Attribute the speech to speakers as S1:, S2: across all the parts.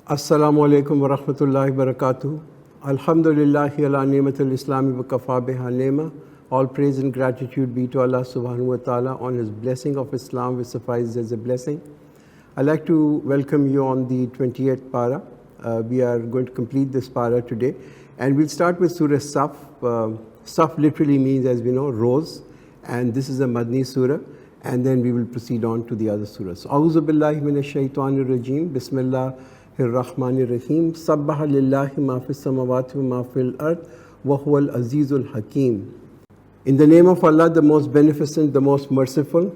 S1: Assalamu alaikum wa rahmatullahi wa barakatuh. Alhamdulillahi ala ni'matil islami wa kafa biha ni'ma. All praise and gratitude be to Allah subhanahu wa ta'ala on His blessing of Islam which suffices as a blessing. I'd like to welcome you on the 28th para. We are going to complete this para today. And we'll start with Surah Saf. Saf literally means, as we know, rose. And this is a Madni surah. And then we will proceed on to the other surahs. A'udhu billahi minash shaitanir rajeem. Bismillah. Ar-Rahmanir Rahim. Sabbaha lillahi ma fis samawati wa ma fil ard wa huwal azizul hakim. In the name of Allah, the most beneficent, the most merciful,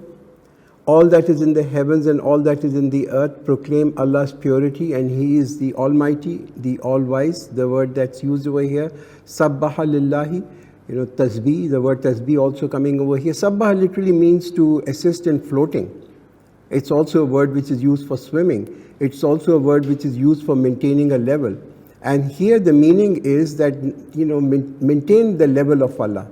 S1: all that is in the heavens and all that is in the earth proclaim Allah's purity, and He is the Almighty, the All-Wise. The word that's used over here, Sabbaha lillahi, tasbih, the word tasbih also coming over here. Sabbaha literally means to assist in floating. It's also a word which is used for swimming. It's also a word which is used for maintaining a level. And here the meaning is that, maintain the level of Allah.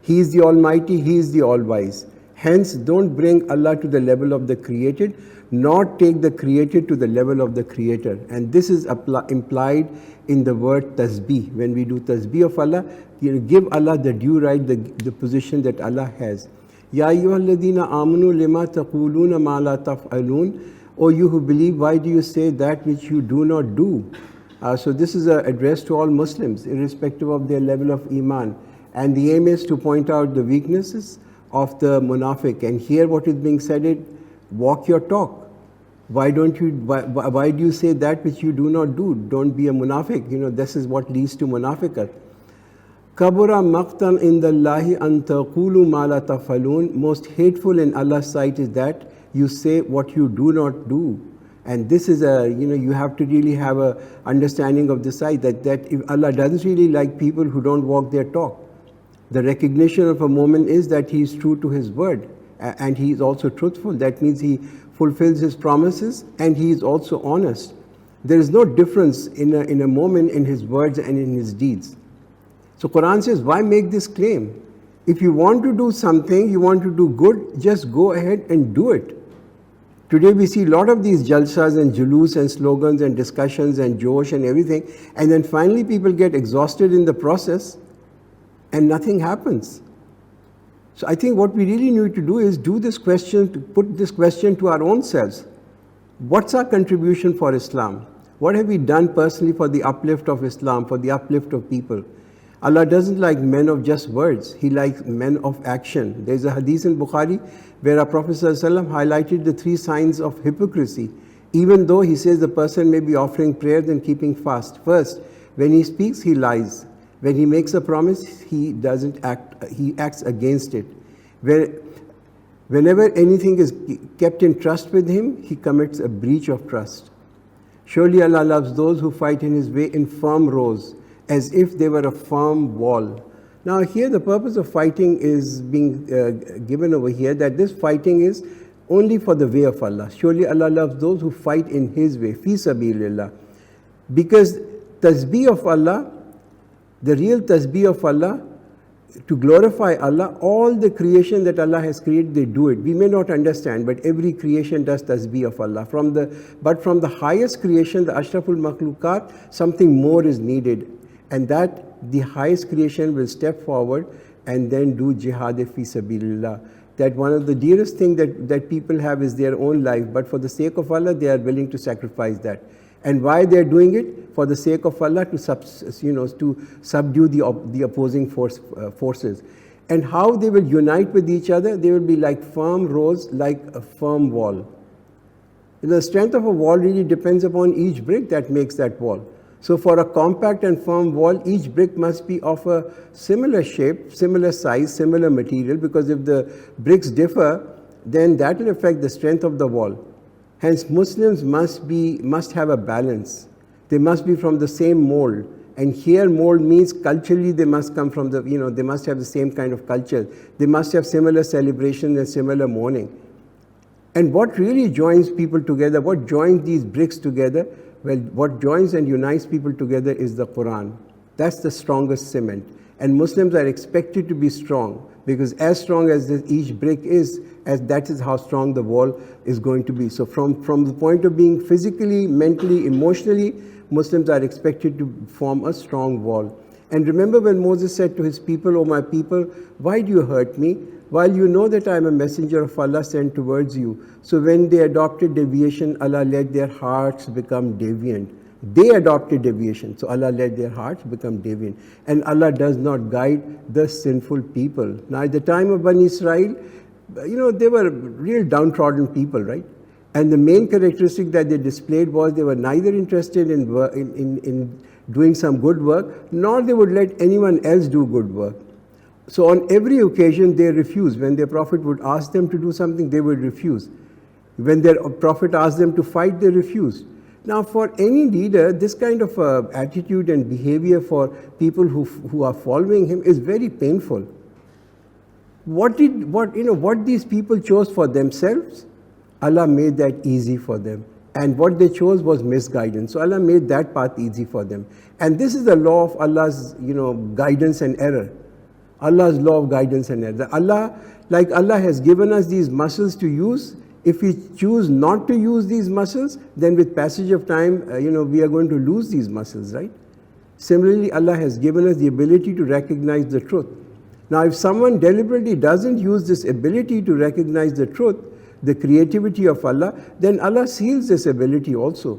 S1: He is the Almighty, He is the All-Wise. Hence, don't bring Allah to the level of the created, nor take the created to the level of the Creator. And this is implied in the word tasbih. When we do tasbih of Allah, give Allah the due right, the position that Allah has. Ya ayyuhalladhina amanu lima taquluna ma la taf'alun. O you who believe, why do you say that which you do not do? So this is an address to all Muslims, irrespective of their level of iman. And the aim is to point out the weaknesses of the munafiq. And here what is being said is, walk your talk. Why do you say that which you do not do? Don't be a munafiq. This is what leads to munafiqat. Kabura maqtan indallahi an taqulu ma la taf'alun. Most hateful in Allah's sight is that you say what you do not do. And this is you have to really have a understanding of this side, that if Allah doesn't really like people who don't walk their talk. The recognition of a moment is that He is true to His word, and He is also truthful. That means He fulfills His promises, and He is also honest. There is no difference in a moment in His words and in His deeds. So Quran says, why make this claim? If you want to do something, you want to do good, just go ahead and do it. Today we see a lot of these jalsas and julus and slogans and discussions and josh and everything, and then finally people get exhausted in the process and nothing happens. So I think what we really need to do is put this question to our own selves. What's our contribution for Islam? What have we done personally for the uplift of Islam, for the uplift of people? Allah doesn't like men of just words. He likes men of action. There's a hadith in Bukhari where our Prophet ﷺ highlighted the 3 signs of hypocrisy. Even though he says the person may be offering prayers and keeping fast. First, when he speaks, he lies. When he makes a promise, he doesn't act. He acts against it. Whenever anything is kept in trust with him, he commits a breach of trust. Surely Allah loves those who fight in His way in firm rows, as if they were a firm wall. Now here the purpose of fighting is being given over here, that this fighting is only for the way of Allah. Surely Allah loves those who fight in His way, fi sabilillah. Because tasbih of Allah, the real tasbih of Allah, to glorify Allah, all the creation that Allah has created, they do it. We may not understand, but every creation does tasbih of Allah. But from the highest creation, the Ashraful Makhlukat, something more is needed. And that the highest creation will step forward and then do jihad fi sabilillah. That one of the dearest things that people have is their own life, but for the sake of Allah, they are willing to sacrifice that. And why they are doing it? For the sake of Allah, to subdue the opposing forces. And how they will unite with each other? They will be like firm rows, like a firm wall. The strength of a wall really depends upon each brick that makes that wall. So for a compact and firm wall, each brick must be of a similar shape, similar size, similar material, because if the bricks differ, then that will affect the strength of the wall. Hence, Muslims must have a balance. They must be from the same mold. And here mold means culturally they must come from they must have the same kind of culture. They must have similar celebration and similar mourning. And what really joins people together, what joins these bricks together? Well, what joins and unites people together is the Quran. That's the strongest cement. And Muslims are expected to be strong, because as strong as each brick is, as that is how strong the wall is going to be. So from the point of being physically, mentally, emotionally, Muslims are expected to form a strong wall. And remember when Moses said to his people, "O my people, why do you hurt me? While you know that I am a messenger of Allah sent towards you." So when they adopted deviation, Allah let their hearts become deviant. They adopted deviation, so Allah let their hearts become deviant. And Allah does not guide the sinful people. Now at the time of Bani Israel, they were real downtrodden people, right? And the main characteristic that they displayed was they were neither interested in doing some good work, nor they would let anyone else do good work. So on every occasion they refused. When their prophet would ask them to do something, they would refuse. When their prophet asked them to fight, they refused. Now for any leader, this kind of attitude and behavior for people who are following him is very painful. What these people chose for themselves, Allah made that easy for them. And what they chose was misguidance. So Allah made that path easy for them. And this is the law of Allah's, guidance and error. Allah's law of guidance and error. Allah has given us these muscles to use. If we choose not to use these muscles, then with passage of time, we are going to lose these muscles, right? Similarly, Allah has given us the ability to recognize the truth. Now, if someone deliberately doesn't use this ability to recognize the truth, the creativity of Allah, then Allah seals this ability also.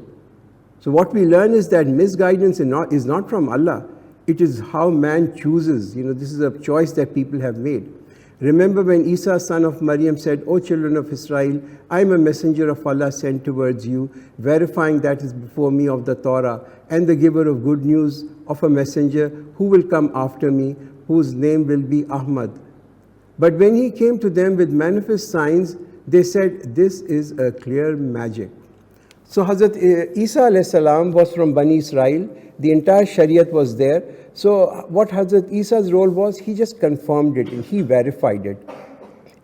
S1: So what we learn is that misguidance is not from Allah. It is how man chooses. This is a choice that people have made. Remember when Isa, son of Maryam, said, "O children of Israel, I am a messenger of Allah sent towards you, verifying that is before me of the Torah, and the giver of good news of a messenger who will come after me, whose name will be Ahmad." But when he came to them with manifest signs, they said, "This is a clear magic." So Hazrat Isa alayhi salam was from Bani Israel. The entire Shariat was there. So what Hazrat Isa's role was, he just confirmed it and he verified it.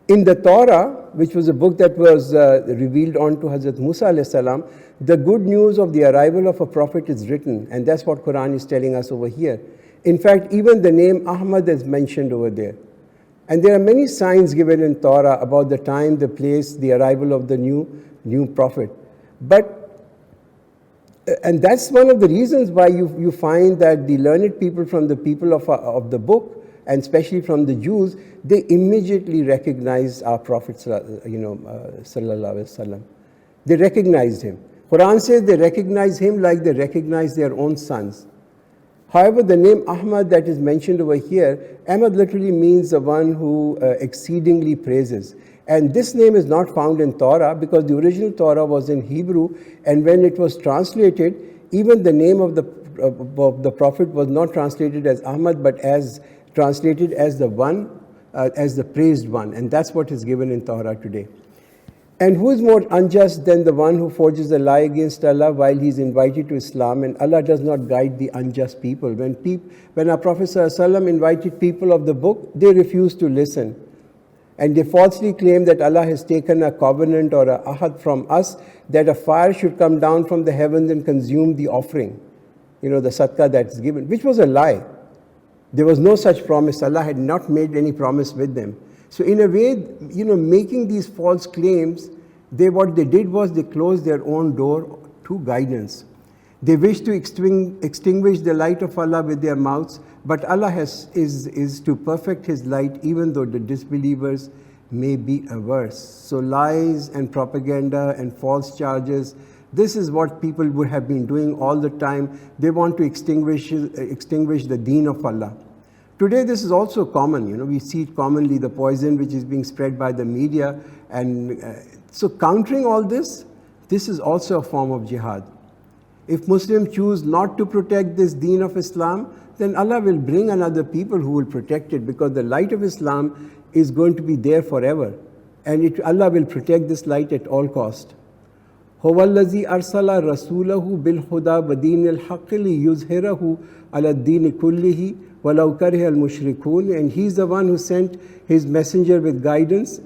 S1: In the Torah, which was a book that was revealed onto Hazrat Musa alayhi salam, the good news of the arrival of a prophet is written, and that's what Quran is telling us over here. In fact, even the name Ahmad is mentioned over there. And there are many signs given in Torah about the time, the place, the arrival of the new prophet. And that's one of the reasons why you find that the learned people from the people of the book, and especially from the Jews, they immediately recognized our Prophet sallallahu alaihi wasallam. They recognized him. Quran says they recognize him like they recognize their own sons. However, the name Ahmad that is mentioned over here, Ahmad literally means the one who exceedingly praises. And this name is not found in Torah because the original Torah was in Hebrew, and when it was translated, even the name of the prophet was not translated as Ahmad, but as translated as the one, as the praised one, and that's what is given in Torah today. And who is more unjust than the one who forges a lie against Allah while he is invited to Islam? And Allah does not guide the unjust people. When our Prophet ﷺ invited people of the book, they refused to listen. And they falsely claim that Allah has taken a covenant or a ahad from us that a fire should come down from the heavens and consume the offering, the sadaqah that's given, which was a lie. There was no such promise. Allah had not made any promise with them. So in a way, making these false claims, what they did was they closed their own door to guidance. They wish to extinguish the light of Allah with their mouths, but Allah is to perfect His light even though the disbelievers may be averse. So lies and propaganda and false charges, this is what people would have been doing all the time. They want to extinguish the deen of Allah. Today this is also common, we see it commonly, the poison which is being spread by the media. And so countering all this is also a form of jihad. If Muslims choose not to protect this deen of Islam, then Allah will bring another people who will protect it, because the light of Islam is going to be there forever. And Allah will protect this light at all cost. هُوَ الَّذِي أَرْسَلَ رَسُولَهُ بِالْهُدَى وَدِينِ الْحَقِّ لِيُظْهِرَهُ عَلَى الدِّينِ كُلِّهِ وَلَوْ كَرِهَ الْمُشْرِكُونَ. And He is the one who sent His messenger with guidance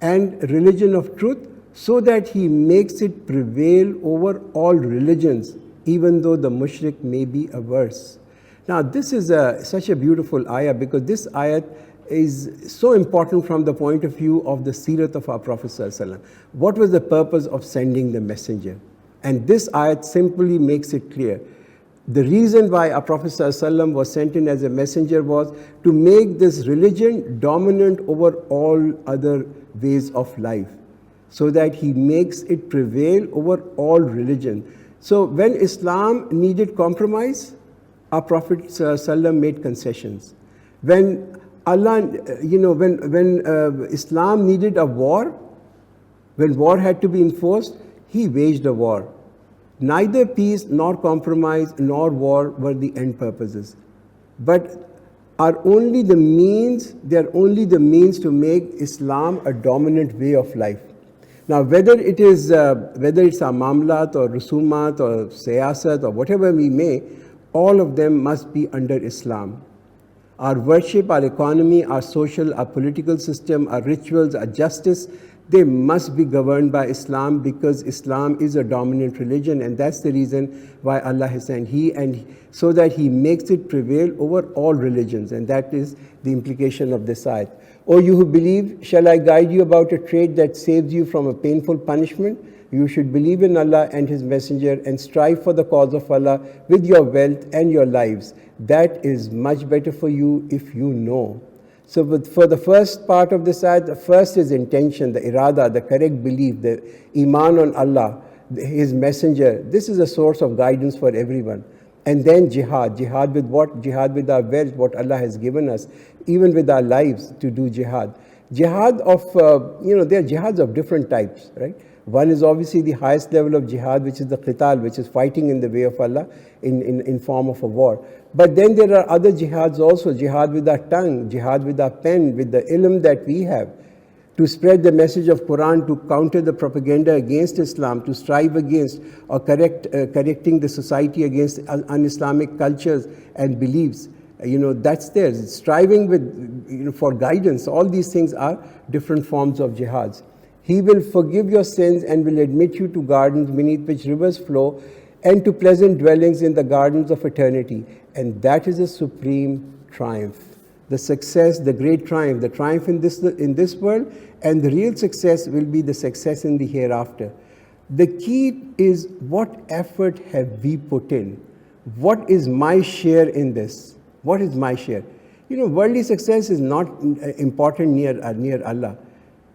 S1: and religion of truth, so that He makes it prevail over all religions, even though the mushrik may be averse. Now, this is such a beautiful ayah, because this ayat is so important from the point of view of the seerat of our Prophet ﷺ. What was the purpose of sending the messenger? And this ayat simply makes it clear. The reason why our Prophet ﷺ was sent in as a messenger was to make this religion dominant over all other ways of life, so that he makes it prevail over all religion. So when Islam needed compromise, our Prophet ﷺ made concessions. When Allah, when Islam needed a war, when war had to be enforced, he waged a war. Neither peace nor compromise nor war were the end purposes, but are only the means. They are only the means to make Islam a dominant way of life. Now, whether it's our mamlat or rusumat or siyasat or whatever we may, all of them must be under Islam. Our worship, our economy, our social, our political system, our rituals, our justice, they must be governed by Islam, because Islam is a dominant religion, and that's the reason why Allah has sent so that He makes it prevail over all religions, and that is the implication of this ayat. O you who believe, shall I guide you about a trade that saves you from a painful punishment? You should believe in Allah and His Messenger and strive for the cause of Allah with your wealth and your lives. That is much better for you if you know. So for the first part of this ayat, the first is intention, the irada, the correct belief, the iman on Allah, His Messenger. This is a source of guidance for everyone. And then jihad. Jihad with what? Jihad with our wealth, what Allah has given us, even with our lives to do jihad. Jihad of, there are jihads of different types, right? One is obviously the highest level of jihad, which is the qital, which is fighting in the way of Allah in form of a war. But then there are other jihads also, jihad with our tongue, jihad with our pen, with the ilm that we have, to spread the message of Quran, to counter the propaganda against Islam, to strive against or correcting the society against un-Islamic cultures and beliefs. That's there. Striving with, for guidance. All these things are different forms of jihads. He will forgive your sins and will admit you to gardens beneath which rivers flow, and to pleasant dwellings in the gardens of eternity. And that is a supreme triumph. The success, the great triumph, the triumph in this world, and the real success will be the success in the hereafter. The key is, what effort have we put in? What is my share in this? What is my share? Worldly success is not important near Allah.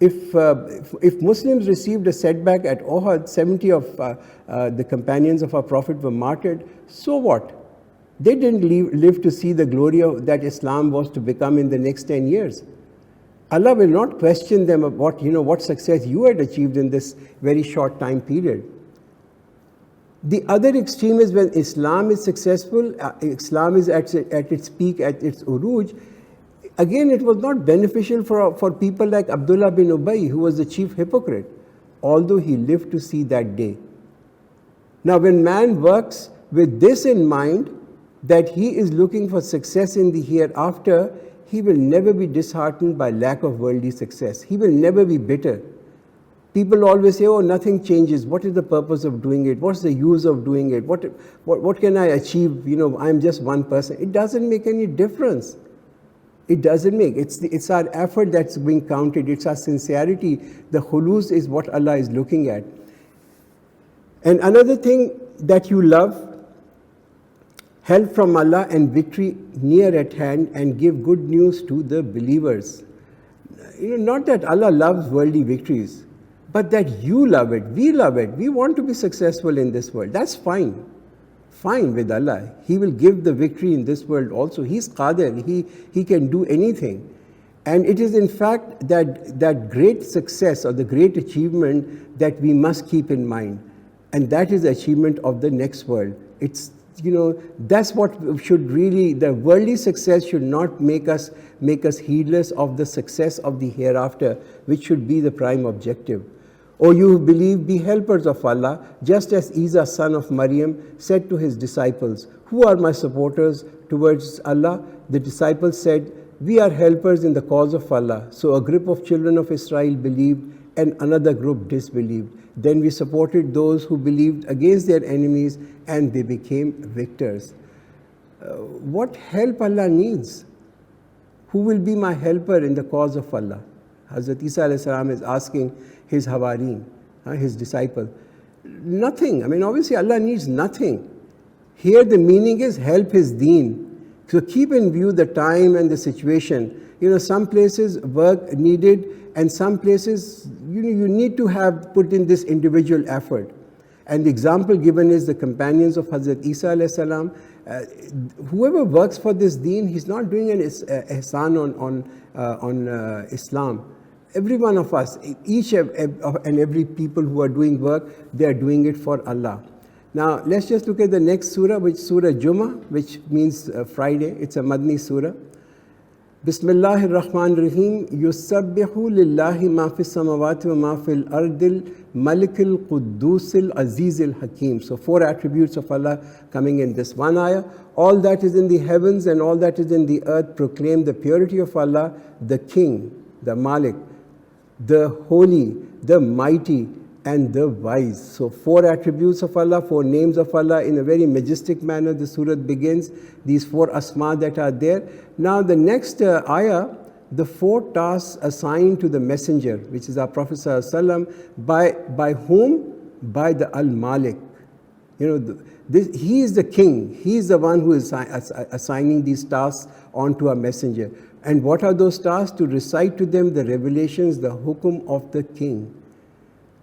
S1: If Muslims received a setback at Uhud, 70 of the companions of our Prophet were martyred, so what? They didn't live to see the glory that Islam was to become in the next 10 years. Allah will not question them about what success you had achieved in this very short time period. The other extreme is when Islam is successful, Islam is at its peak, at its uruj. Again, it was not beneficial for people like Abdullah bin Ubay, who was the chief hypocrite, although he lived to see that day. Now, when man works with this in mind, that he is looking for success in the hereafter, he will never be disheartened by lack of worldly success. He will never be bitter. People always say, oh, nothing changes. What is the purpose of doing it? What's the use of doing it? What can I achieve? I'm just one person. It doesn't make any difference. It doesn't make. It's our effort that's being counted. It's our sincerity. The khulus is what Allah is looking at. And another thing that you love, help from Allah and victory near at hand, and give good news to the believers. Not that Allah loves worldly victories, but that you love it, we love it. We want to be successful in this world. That's fine. Fine with Allah. He will give the victory in this world also. He's Qadir. He can do anything. And it is in fact that great success or the great achievement that we must keep in mind. And that is the achievement of the next world. That's what should really, the worldly success should not make us heedless of the success of the hereafter, which should be the prime objective. O you who believe, be helpers of Allah, just as Isa, son of Maryam, said to his disciples, who are my supporters towards Allah? The disciples said, we are helpers in the cause of Allah. So a group of children of Israel believed, and another group disbelieved. Then we supported those who believed against their enemies, and they became victors. what help Allah needs. Who will be my helper in the cause of Allah? Hazrat Isa alayhi salam is asking his Hawareen, his disciple. Nothing. I mean, obviously Allah needs nothing. Here the meaning is help his deen. So keep in view the time and the situation. Some places work needed, and some places you need to have put in this individual effort. And the example given is the companions of Hazrat Isa alayhi salam. Whoever works for this deen, he's not doing an ihsan on Islam. Every one of us, each and every people who are doing work, they are doing it for Allah. Now let's just look at the next surah, which Surah Jummah, which means Friday. It's a Madni surah. Bismillahir Rahmanir Rahim. Yusabbihu lillahi ma fis samawati wa ma fil ardil malikil quddusil azizil hakim. So 4 attributes of Allah coming in this one ayah. All that is in the heavens and all that is in the earth proclaim the purity of Allah, the King, the Malik, the Holy, the Mighty, and the Wise. So 4 attributes of Allah, 4 names of Allah. In a very majestic manner the surah begins, these 4 asma that are there. Now the next ayah, the 4 tasks assigned to the messenger, which is our Prophet ﷺ, by whom? By the Al-Malik. He is the king. He is the one who is assigning these tasks onto a messenger. And what are those tasks? To recite to them the revelations, the hukum of the king.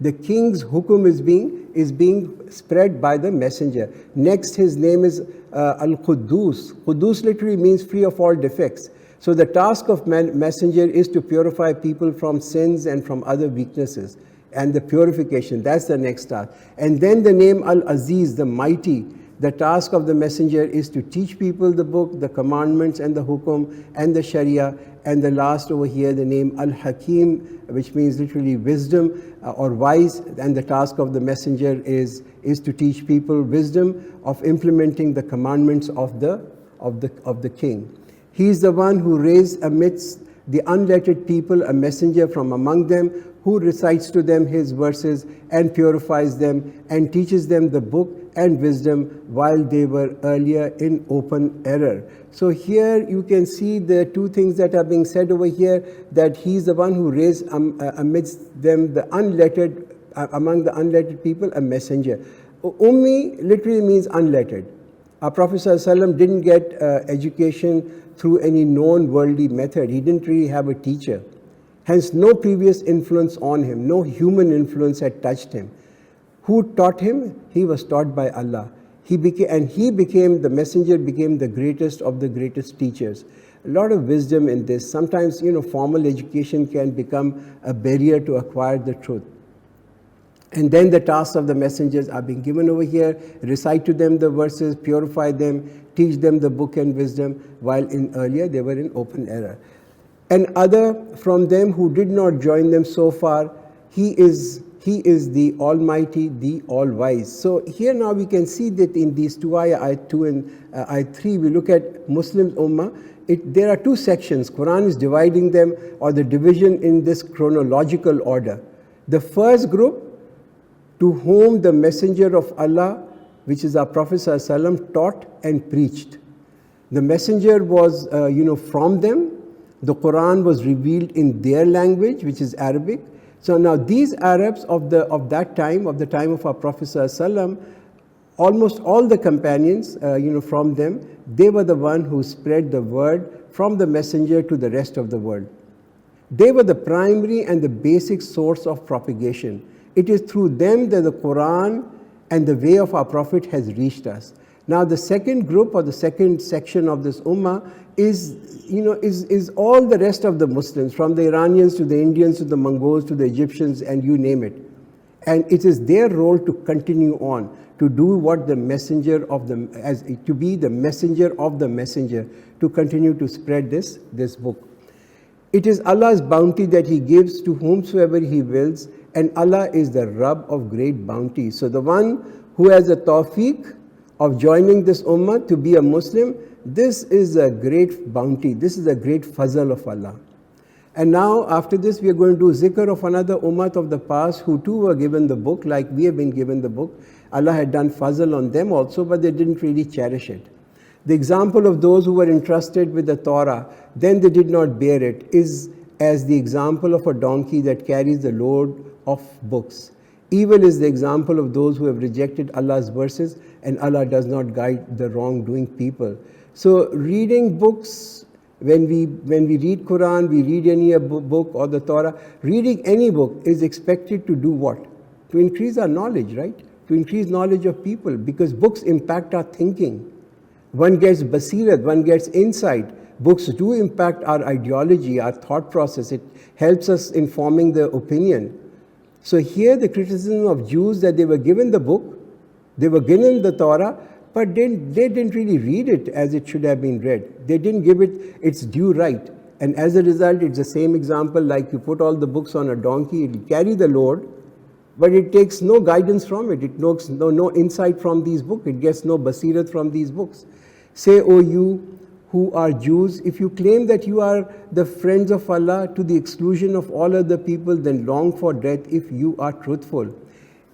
S1: The king's hukum is being spread by the messenger. Next, his name is Al-Quddus. Quddus literally means free of all defects. So the task of messenger is to purify people from sins and from other weaknesses. And the purification, that's the next task. And then the name Al-Aziz, the mighty. The task of the messenger is to teach people the book, the commandments and the hukum and the sharia. And the last over here, the name Al-Hakim, which means literally wisdom or wise. And the task of the messenger is to teach people wisdom of implementing the commandments of the king. He is the one who raised amidst the unlettered people a messenger from among them, who recites to them his verses and purifies them and teaches them the book and wisdom while they were earlier in open error. So here you can see the 2 things that are being said over here, that he's the one who raised amidst them the unlettered, among the unlettered people, a messenger. Ummi literally means unlettered. Our Prophet ﷺ didn't get education through any known worldly method. He didn't really have a teacher. Hence, no previous influence on him, no human influence had touched him. Who taught him? He was taught by Allah. The messenger became the greatest of the greatest teachers. A lot of wisdom in this. Sometimes, formal education can become a barrier to acquire the truth. And then the tasks of the messengers are being given over here. Recite to them the verses, purify them, teach them the book and wisdom, while earlier they were in open error. And other from them who did not join them so far, he is the Almighty, the All-Wise. So here now we can see that in these 2 ayat 2 and ayat 3, we look at Muslim Ummah. There are 2 sections. Quran is dividing them, or the division in this chronological order. The first group, to whom the messenger of Allah, which is our Prophet ﷺ, taught and preached. The messenger was from them. The Quran was revealed in their language, which is Arabic. So now these Arabs of that time, of the time of our Prophet ﷺ, almost all the companions, from them, they were the one who spread the word from the messenger to the rest of the world. They were the primary and the basic source of propagation. It is through them that the Quran and the way of our Prophet has reached us. Now the second group, or the second section of this ummah is all the rest of the Muslims, from the Iranians to the Indians to the Mongols to the Egyptians, and you name it. And it is their role to continue on, to do what the messenger of to be the messenger of the messenger, to continue to spread this book. It is Allah's bounty that He gives to whomsoever He wills, and Allah is the Rabb of great bounty. So the one who has a tawfiq of joining this ummah to be a Muslim, this is a great bounty, this is a great fazl of Allah. And now after this we are going to do zikr of another ummah of the past who too were given the book like we have been given the book. Allah had done fazl on them also, but they didn't really cherish it. The example of those who were entrusted with the Torah, then they did not bear it, is as the example of a donkey that carries the load of books. Evil is the example of those who have rejected Allah's verses, and Allah does not guide the wrongdoing people. So reading books, when we read Quran, we read any book or the Torah, reading any book is expected to do what? To increase our knowledge, right? To increase knowledge of people, because books impact our thinking. One gets basirat, one gets insight. Books do impact our ideology, our thought process. It helps us in forming the opinion. So here the criticism of Jews that they were given the book, they were given the Torah, but they didn't really read it as it should have been read. They didn't give it its due right. And as a result, it's the same example like you put all the books on a donkey, it will carry the load, but it takes no guidance from it. It knows no insight from these books. It gets no basirat from these books. Say, O you who are Jews, if you claim that you are the friends of Allah to the exclusion of all other people, then long for death if you are truthful.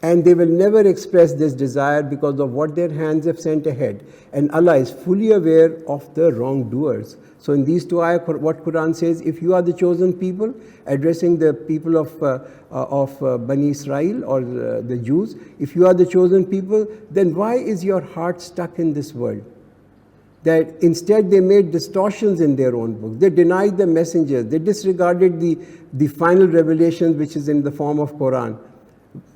S1: And they will never express this desire because of what their hands have sent ahead. And Allah is fully aware of the wrongdoers. So in these two ayahs, what Quran says, if you are the chosen people, addressing the people of Bani Israel or the Jews, if you are the chosen people, then why is your heart stuck in this world? That instead they made distortions in their own book. They denied the messengers. They disregarded the final revelation, which is in the form of Quran.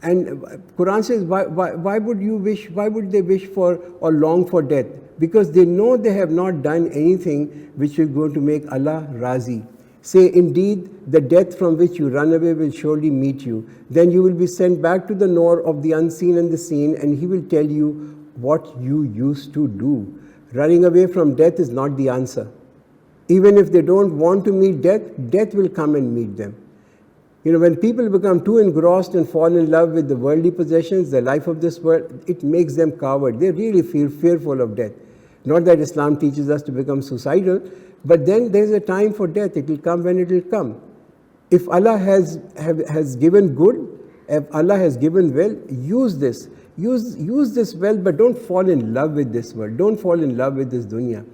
S1: And Quran says, why would they wish for or long for death? Because they know they have not done anything which is going to make Allah razi. Say, indeed, the death from which you run away will surely meet you. Then you will be sent back to the knower of the unseen and the seen, and he will tell you what you used to do. Running away from death is not the answer. Even if they don't want to meet death, death will come and meet them. You know, when people become too engrossed and fall in love with the worldly possessions, the life of this world, it makes them coward. They really feel fearful of death. Not that Islam teaches us to become suicidal, but then there's a time for death. It will come when it will come. If Allah has given good, if Allah has given well, use this. Use this well, but don't fall in love with this world. Don't fall in love with this dunya.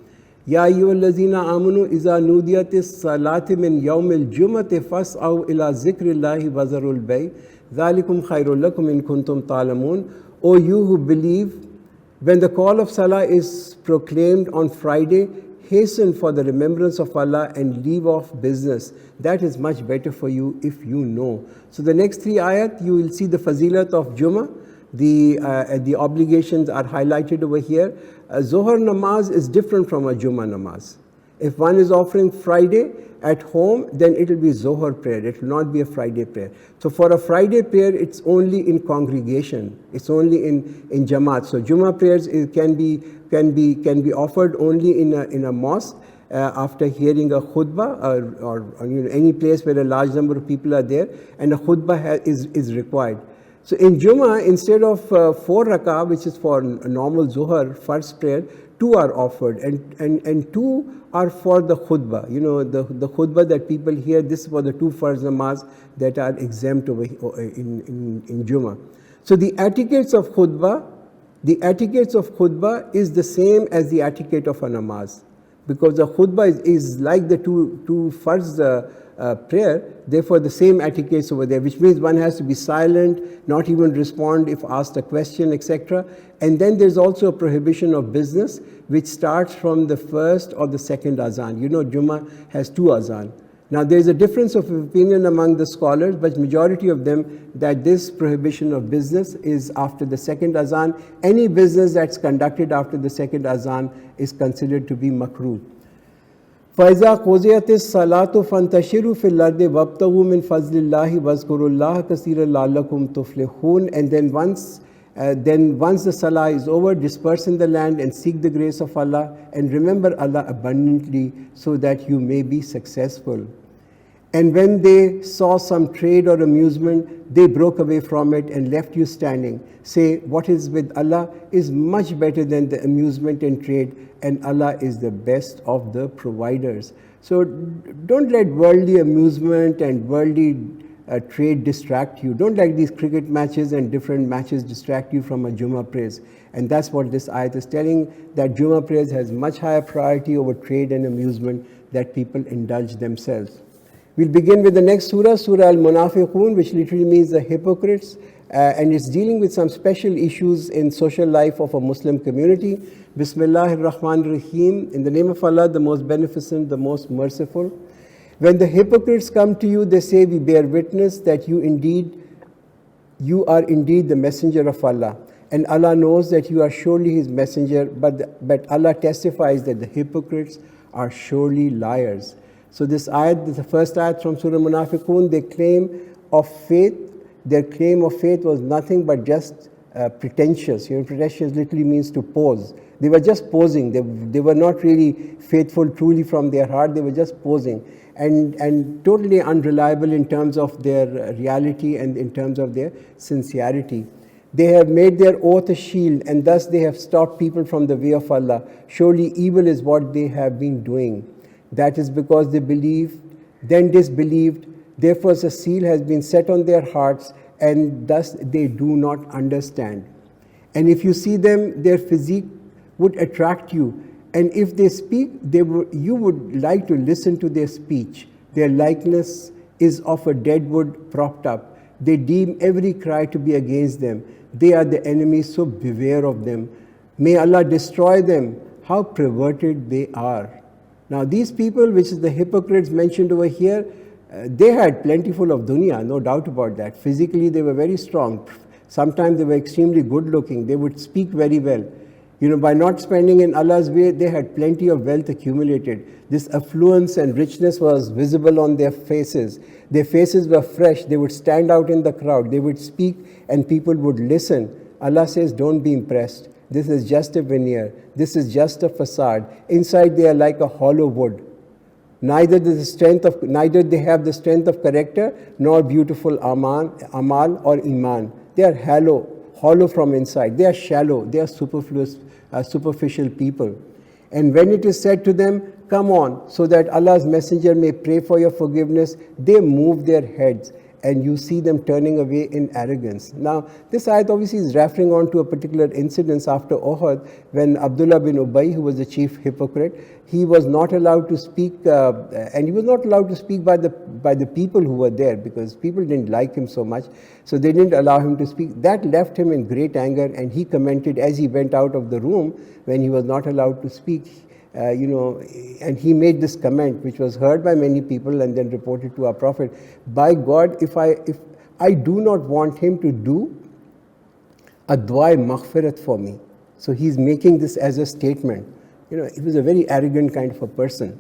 S1: Ya ayyuhallazina amanu iza nudiyatis salati min yawmil jumati fas'aw ila zikrillahi wa zarul bay' dhalikum khairul lakum in kuntum ta'lamun. O you who believe, when the call of salah is proclaimed on Friday, hasten for the remembrance of Allah and leave off business. That is much better for you if you know. So the next three ayat, you will see the fazilat of Jummah. The obligations are highlighted over here. Zohar namaz is different from a Jummah namaz. If one is offering Friday at home, then it will be Zohar prayer. It will not be a Friday prayer. So for a Friday prayer, it's only in congregation. It's only in Jamaat. So Jummah prayers can be offered only in a mosque after hearing a khutbah or any place where a large number of people are there, and a khutbah is required. So in Jummah, instead of 4 rak'ah, which is for normal Zuhr, first prayer, 2 are offered, and 2 are for the khutbah. You know, the khutbah that people hear, this is for the 2 farz namaz that are exempt over in Jummah. So the etiquettes of khutbah is the same as the etiquette of a namaz, because the khutbah is like the two farz prayer, therefore the same etiquettes over there, which means one has to be silent, not even respond if asked a question, etc. And then there's also a prohibition of business, which starts from the first or the second azan. You know, Jummah has 2 azan. Now there's a difference of opinion among the scholars, but majority of them that this prohibition of business is after the second azan. Any business that's conducted after the second azan is considered to be makruh. فَإِذَا قُضِيَتِ الصَّلَاةُ فَانْتَشِرُوا فِي الْأَرْضِ وَابْتَغُوا مِنْ فَضْلِ اللَّهِ وَاذْكُرُوا اللَّهَ كَثِيرًا لَعَلَّكُمْ تُفْلِحُونَ. And then once the salah is over, disperse in the land and seek the grace of Allah, and remember Allah abundantly so that you may be successful. And when they saw some trade or amusement, they broke away from it and left you standing. Say, what is with Allah is much better than the amusement and trade, and Allah is the best of the providers. So don't let worldly amusement and worldly trade distract you. Don't let these cricket matches and different matches distract you from a Jummah prayers. And that's what this ayat is telling, that Jummah prayers has much higher priority over trade and amusement that people indulge themselves. We'll begin with the next surah, Surah Al-Munafiqun, which literally means the hypocrites, and it's dealing with some special issues in social life of a Muslim community. Bismillahir Rahmanir Rahim, in the name of Allah, the most beneficent, the most merciful. When the hypocrites come to you, they say, we bear witness that you are indeed the messenger of Allah. And Allah knows that you are surely His messenger, but Allah testifies that the hypocrites are surely liars. So this ayat, the first ayat from Surah Munafiqun, their claim of faith was nothing but just pretentious. Pretentious literally means to pose. They were just posing. They were not really faithful truly from their heart. They were just posing and totally unreliable in terms of their reality and in terms of their sincerity. They have made their oath a shield, and thus they have stopped people from the way of Allah. Surely evil is what they have been doing. That is because they believed, then disbelieved. Therefore, a seal has been set on their hearts, and thus they do not understand. And if you see them, their physique would attract you. And if they speak, you would like to listen to their speech. Their likeness is of a dead wood propped up. They deem every cry to be against them. They are the enemies, so beware of them. May Allah destroy them. How perverted they are. Now these people, which is the hypocrites mentioned over here, they had plentiful of dunya, no doubt about that. Physically they were very strong. Sometimes they were extremely good looking. They would speak very well. By not spending in Allah's way, they had plenty of wealth accumulated. This affluence and richness was visible on their faces. Their faces were fresh. They would stand out in the crowd. They would speak and people would listen. Allah says, don't be impressed. This is just a veneer. This is just a facade. Inside they are like a hollow wood. Neither they have the strength of character nor beautiful amal or iman. They are hollow from inside. They are shallow. They are superficial people. And when it is said to them, come on, so that Allah's messenger may pray for your forgiveness, they move their heads, and you see them turning away in arrogance. Now, this ayat obviously is referring on to a particular incident after Uhud, when Abdullah bin Ubay, who was the chief hypocrite, he was not allowed to speak, and he was not allowed to speak by the people who were there, because people didn't like him so much, so they didn't allow him to speak. That left him in great anger, and he commented as he went out of the room when he was not allowed to speak. And he made this comment, which was heard by many people and then reported to our Prophet. By God, if I do not want him to do a dua maghfirat for me. So he's making this as a statement. He was a very arrogant kind of a person.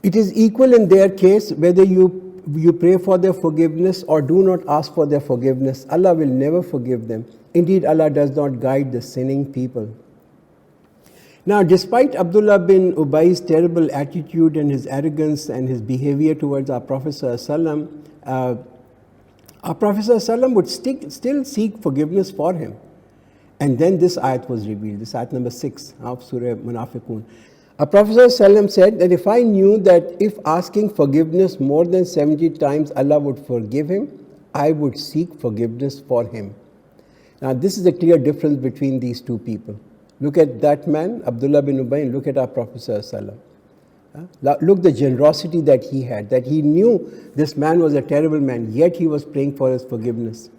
S1: It is equal in their case whether you pray for their forgiveness or do not ask for their forgiveness. Allah will never forgive them. Indeed, Allah does not guide the sinning people. Now, despite Abdullah bin Ubay's terrible attitude and his arrogance and his behavior towards our Prophet ﷺ, our Prophet ﷺ would still seek forgiveness for him. And then this ayat was revealed, this ayat number 6 of Surah Munafiqun. Our Prophet ﷺ said that if I knew that if asking forgiveness more than 70 times Allah would forgive him, I would seek forgiveness for him. Now, this is a clear difference between these two people. Look at that man, Abdullah bin Ubay, and look at our Prophet ﷺ. Look the generosity that he had, that he knew this man was a terrible man, yet he was praying for his forgiveness.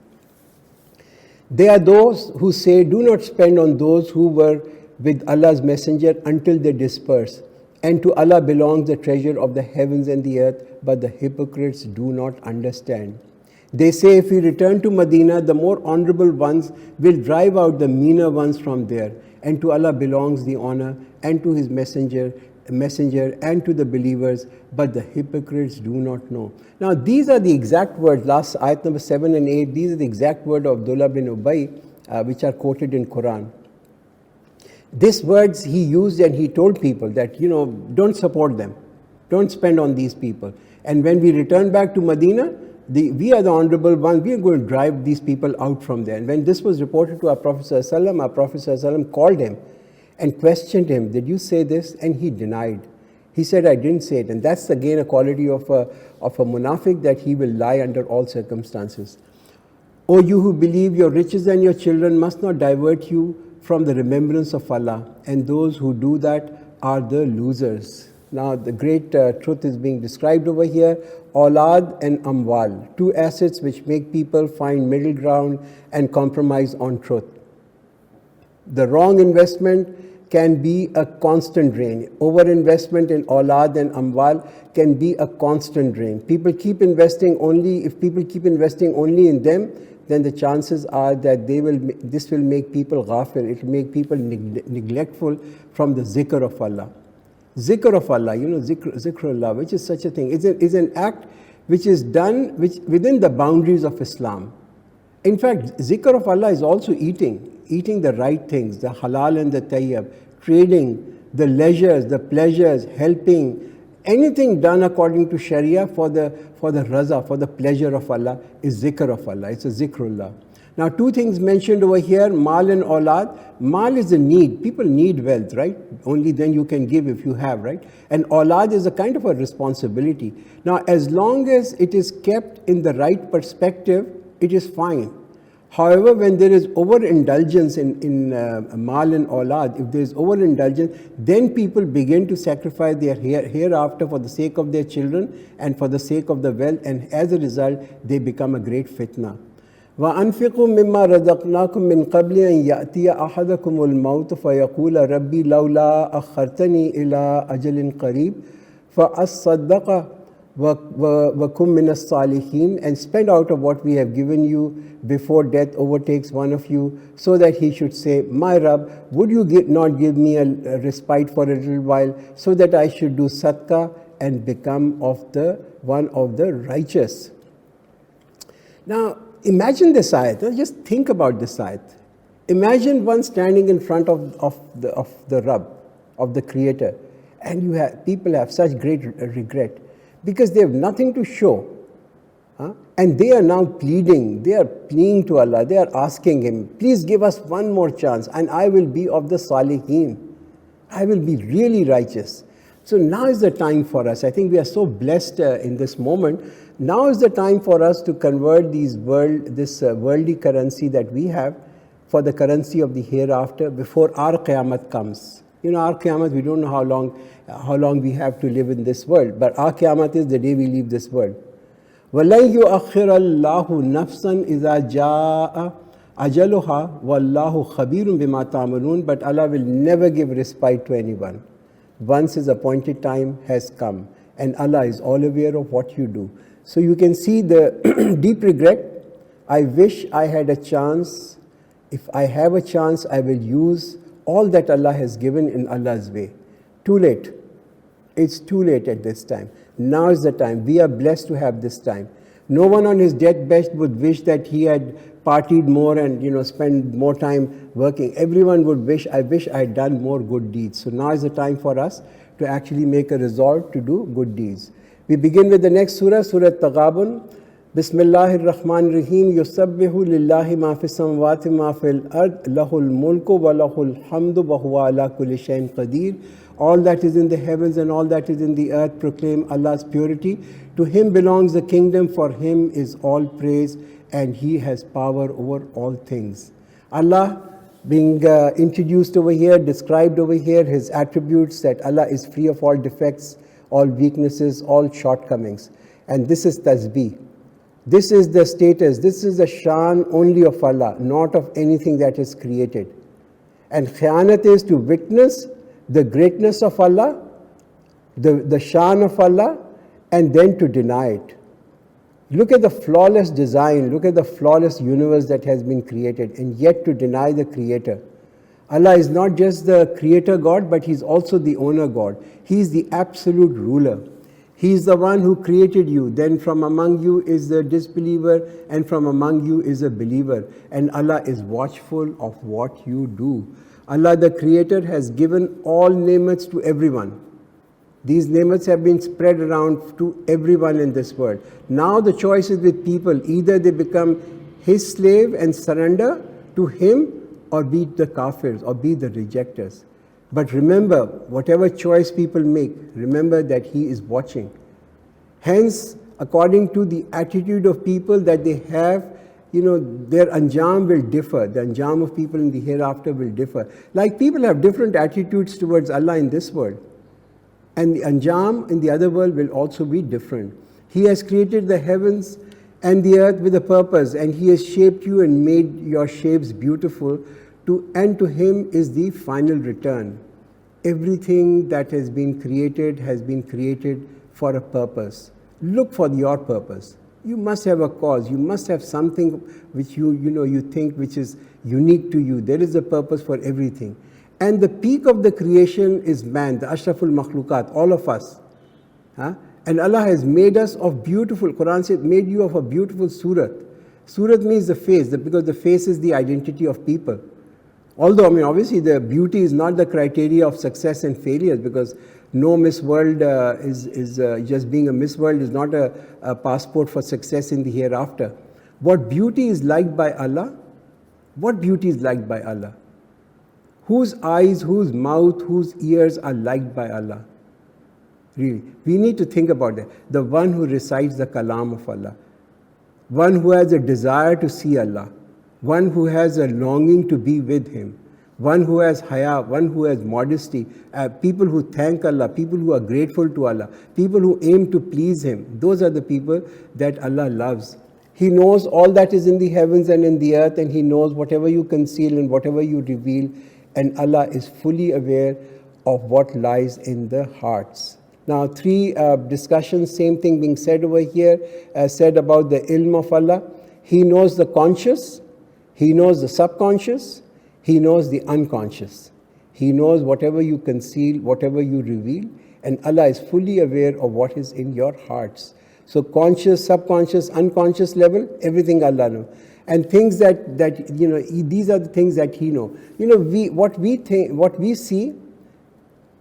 S1: They are those who say, do not spend on those who were with Allah's messenger until they disperse. And to Allah belongs the treasure of the heavens and the earth, but the hypocrites do not understand. They say, if we return to Medina, the more honorable ones will drive out the meaner ones from there. And to Allah belongs the honor, and to His messenger, and to the believers, but the hypocrites do not know. Now, these are the exact words, last ayat number 7 and 8, these are the exact words of Abdullah bin Ubay, which are quoted in Quran. These words he used, and he told people that, don't support them. Don't spend on these people. And when we return back to Medina, we are the honorable ones. We are going to drive these people out from there. And when this was reported to our Prophet ﷺ, our Prophet ﷺ called him and questioned him, did you say this? And he denied. He said, I didn't say it. And that's again a quality of a munafiq, that he will lie under all circumstances. O you who believe, your riches and your children must not divert you from the remembrance of Allah, and those who do that are the losers. Now the great truth is being described over here. Aulad and amwal, two assets which make people find middle ground and compromise on truth. The wrong investment can be a constant drain. Overinvestment in aulad and amwal can be a constant drain. If people keep investing only in them, then the chances are that this will make people ghafil, it will make people neglectful from the zikr of Allah. Zikr of Allah, zikrullah, which is such a thing, is an act which is done within the boundaries of Islam. In fact, zikr of Allah is also eating the right things, the halal and the tayyib, trading, the leisures, the pleasures, helping. Anything done according to Sharia for the raza, for the pleasure of Allah, is zikr of Allah. It's a zikrullah. Now, two things mentioned over here, mal and aulad. Mal is a need. People need wealth, right? Only then you can give if you have, right? And aulad is a kind of a responsibility. Now, as long as it is kept in the right perspective, it is fine. However, when there is overindulgence in mal and aulad, if there is overindulgence, then people begin to sacrifice their hereafter for the sake of their children and for the sake of the wealth, and as a result, they become a great fitna. وَأَنْفِقُوا مِمَّا رَزَقْنَاكُمْ مِنْ قَبْلِ أَنْ يَأْتِيَ أَحَدَكُمُ الْمَوْتُ فَيَقُولَ رَبِّي لَوْلَا أَخَّرْتَنِي إِلَىٰ أَجَلٍ قَرِيبٍ فَأَصَّدَّقَ وَكُمْ مِنَ الصَّالِحِينَ, and spend out of what we have given you before death overtakes one of you, so that he should say, my Rabb, would you not give me a respite for a little while, so that I should do sadaqah and become one of the righteous. Now, imagine this ayat. Just think about this ayat. Imagine one standing in front of the Rabb, of the Creator, and people have such great regret because they have nothing to show. And they are now pleading. They are pleading to Allah. They are asking Him, please give us one more chance and I will be of the salihin. I will be really righteous. So now is the time for us. I think we are so blessed in this moment. Now is the time for us to convert this worldly currency that we have for the currency of the hereafter before our qiyamah comes. Our qiyamah, we don't know how long we have to live in this world, but our qiyamah is the day we leave this world. وَلَنْ يُؤَخِّرَ اللَّهُ نَفْسًا إِذَا جَاءَ أَجَلُهَا وَاللَّهُ خَبِيرٌ بِمَا تَعْمَلُونَ, but Allah will never give respite to anyone. Once His appointed time has come, and Allah is all aware of what you do. So you can see the deep regret. I wish I had a chance. If I have a chance, I will use all that Allah has given in Allah's way. Too late. It's too late at this time. Now is the time. We are blessed to have this time. No one on his deathbed would wish that he had partied more and spent more time working. Everyone would wish, I wish I had done more good deeds. So now is the time for us to actually make a resolve to do good deeds. We begin with the next surah, Surah Taghabun. Bismillahir Rahmanir Rahim. Yusabbihu lillahi ma fis samawati ma fil ard, lahul mulku wa lahul hamdu wa huwa ala kulli shay'in qadir. All that is in the heavens and all that is in the earth proclaim Allah's purity. To Him belongs the kingdom, for Him is all praise, and He has power over all things. Allah being introduced over here, described over here, His attributes, that Allah is free of all defects, all weaknesses, all shortcomings. And this is tasbih. This is the status, this is the shan only of Allah, not of anything that is created. And khiyanat is to witness the greatness of Allah, the shan of Allah, and then to deny it. Look at the flawless design, look at the flawless universe that has been created, and yet to deny the Creator. Allah is not just the Creator God, but He's also the owner God. He is the absolute ruler. He is the one who created you. Then from among you is the disbeliever, and from among you is a believer. And Allah is watchful of what you do. Allah the Creator has given all ni'mats to everyone. These ni'mats have been spread around to everyone in this world. Now the choice is with people. Either they become His slave and surrender to Him, or be the kafirs, or be the rejectors. But remember, whatever choice people make, remember that He is watching. Hence, according to the attitude of people that they have, their anjam will differ. The anjam of people in the hereafter will differ. Like people have different attitudes towards Allah in this world. And the anjam in the other world will also be different. He has created the heavens and the earth with a purpose, and He has shaped you and made your shapes beautiful, and to Him is the final return. Everything that has been created for a purpose. Look for your purpose. You must have a cause. You must have something which you think which is unique to you. There is a purpose for everything. And the peak of the creation is man, the Ashraful Makhlukat, all of us. And Allah has made us of beautiful, Quran says, made you of a beautiful surat. Surat means the face, because the face is the identity of people. Although, obviously the beauty is not the criteria of success and failure, because no Miss World is just being a Miss World is not a passport for success in the hereafter. What beauty is liked by Allah? What beauty is liked by Allah? Whose eyes, whose mouth, whose ears are liked by Allah? Really, we need to think about that. The one who recites the kalam of Allah, one who has a desire to see Allah, one who has a longing to be with Him, one who has haya, one who has modesty, people who thank Allah, people who are grateful to Allah, people who aim to please Him. Those are the people that Allah loves. He knows all that is in the heavens and in the earth, and He knows whatever you conceal and whatever you reveal, and Allah is fully aware of what lies in the hearts. Now, three discussions, same thing being said over here, said about the ilm of Allah. He knows the conscious, He knows the subconscious, He knows the unconscious. He knows whatever you conceal, whatever you reveal, and Allah is fully aware of what is in your hearts. So conscious, subconscious, unconscious level, everything Allah knows. And things that these are the things that He knows. What we see,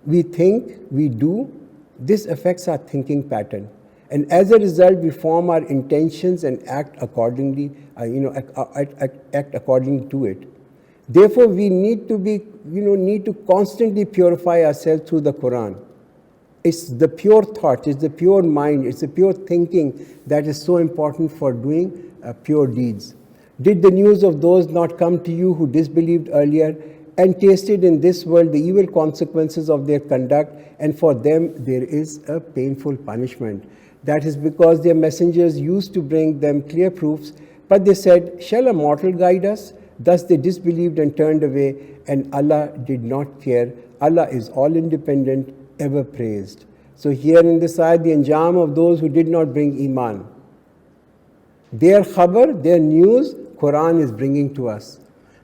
S1: we think, we do, this affects our thinking pattern. And as a result, we form our intentions and act accordingly, act according to it. Therefore, we need to constantly purify ourselves through the Quran. It's the pure thought, it's the pure mind, it's the pure thinking that is so important for doing pure deeds. Did the news of those not come to you who disbelieved earlier and tasted in this world the evil consequences of their conduct, and for them there is a painful punishment? That is because their messengers used to bring them clear proofs, but they said, "Shall a mortal guide us?" Thus they disbelieved and turned away, and Allah did not care. Allah is all independent, ever praised. So here in this ayat, the anjam of those who did not bring iman. Their khabar, their news, Quran is bringing to us.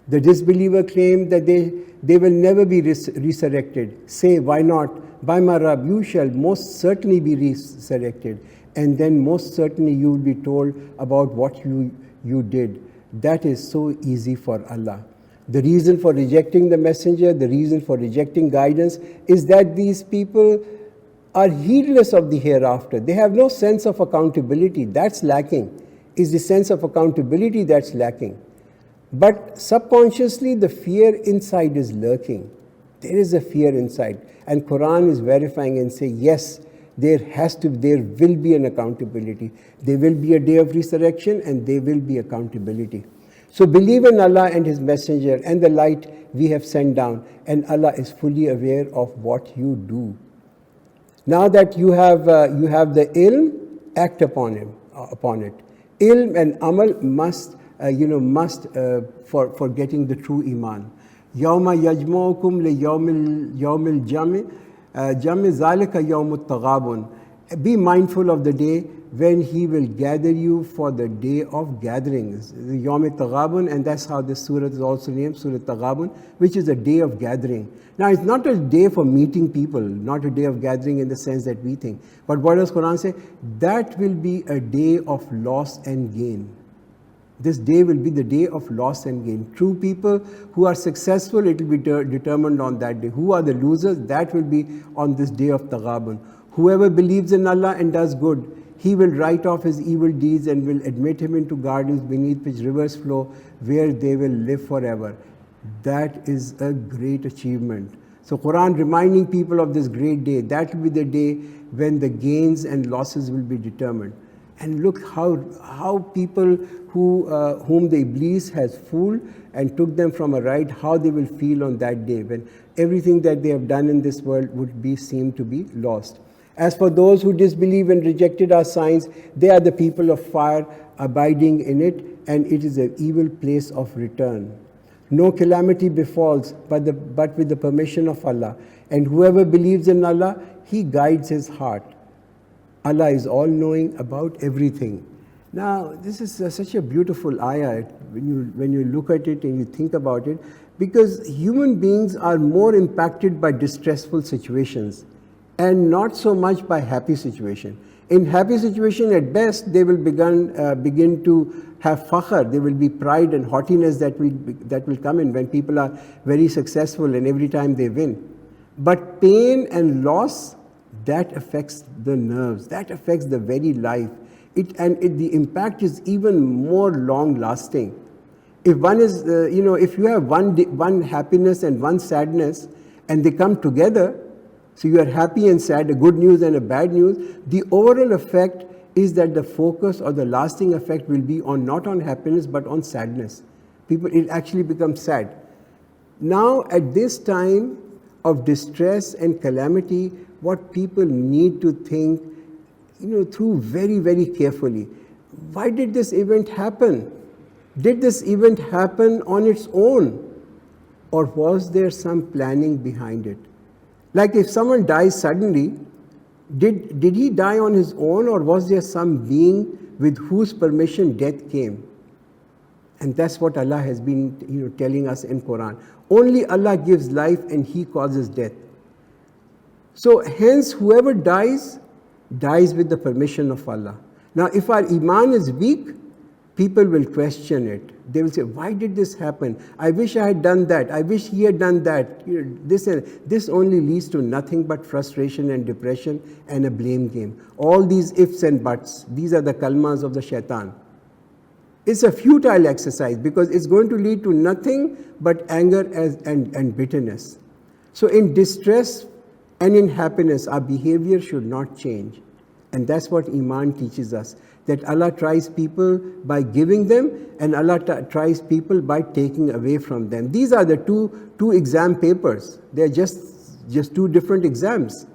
S1: The disbeliever claimed that they will never be resurrected. Say, why not? By my Rabb, you shall most certainly be resurrected, and then most certainly you will be told about what you did. That is so easy for Allah. The reason for rejecting the messenger, the reason for rejecting guidance is that these people are heedless of the hereafter. They have no sense of accountability. That's lacking. Is the sense of accountability that's lacking. But subconsciously, the fear inside is lurking. There is a fear inside. And Quran is verifying and saying, yes, there will be an accountability. There will be a day of resurrection, and there will be accountability. So believe in Allah and His Messenger and the light we have sent down, and Allah is fully aware of what you do. Now that you have the ilm, act upon it. Ilm and amal must for getting the true iman. Yawma yajma'ukum li yawmil jami' zalika yawmut taghabun. Be mindful of the day when He will gather you for the day of gatherings, the Yawm Taghabun, and that's how this surah is also named, Surah Taghabun, which is a day of gathering. Now, it's not a day for meeting people, not a day of gathering in the sense that we think. But what does Quran say? That will be a day of loss and gain. This day will be the day of loss and gain. True people who are successful, it will be determined on that day. Who are the losers? That will be on this day of Taghabun. Whoever believes in Allah and does good, He will write off his evil deeds and will admit him into gardens beneath which rivers flow, where they will live forever. That is a great achievement. So Quran reminding people of this great day. That will be the day when the gains and losses will be determined. And look how people whom the Iblis has fooled and took them from a right, how they will feel on that day when everything that they have done in this world would be seen to be lost. As for those who disbelieve and rejected our signs, they are the people of fire abiding in it, and it is an evil place of return. No calamity befalls but with the permission of Allah. And whoever believes in Allah, he guides his heart. Allah is all-knowing about everything. Now, this is such a beautiful ayah when you look at it and you think about it, because human beings are more impacted by distressful situations and not so much by happy situation. In happy situation, at best, they will begin to have fakhr. There will be pride and haughtiness that will come in when people are very successful and every time they win. But pain and loss, that affects the nerves, that affects the very life. The impact is even more long-lasting. If one is, if you have one happiness and one sadness, and they come together, so you are happy and sad, a good news and a bad news, the overall effect is that the focus or the lasting effect will be not on happiness but on sadness. It actually becomes sad. Now, at this time of distress and calamity, what people need to think, through very, very carefully. Why did this event happen? Did this event happen on its own? Or was there some planning behind it? Like if someone dies suddenly, did he die on his own, or was there some being with whose permission death came? And that's what Allah has been telling us in Quran. Only Allah gives life and He causes death. So hence whoever dies with the permission of Allah. Now if our iman is weak, people will question it. They will say, why did this happen? I wish I had done that. I wish he had done that. This only leads to nothing but frustration and depression and a blame game. All these ifs and buts, these are the kalmas of the shaitan. It's a futile exercise because it's going to lead to nothing but anger and bitterness. So in distress and in happiness, our behavior should not change. And that's what Iman teaches us, that Allah tries people by giving them and Allah tries people by taking away from them. These are the two exam papers. They're just two different exams.